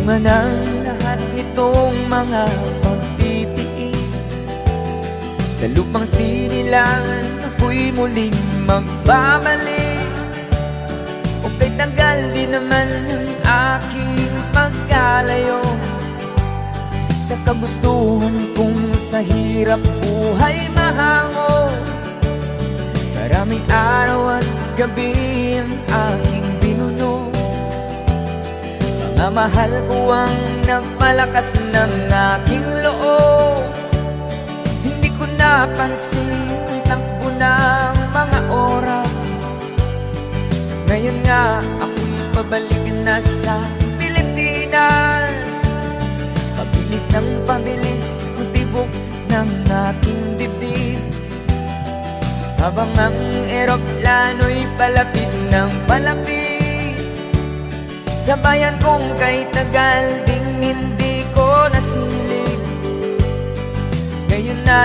Bunga ng lahat nitong mga pagtitiis, sa lupang sinilangan ako'y muling magbabalik. O kay tagal din naman ang aking pagkalayo sa kagustuhan kong sa hirap buhay mahango. Maraming araw at gabi ang aking binuno, mga mahal ko ang nagpalakas ng aking loob. Hindi ko napansin ang takbo ng mga oras. Ngayon nga ako'y pabalik na sa Pilipinas. Pabilis ng pabilis ang tibok ng aking dibdib, habang ang eroplano'y palapit ng palapit sa bayan kong kay tagal ding hindi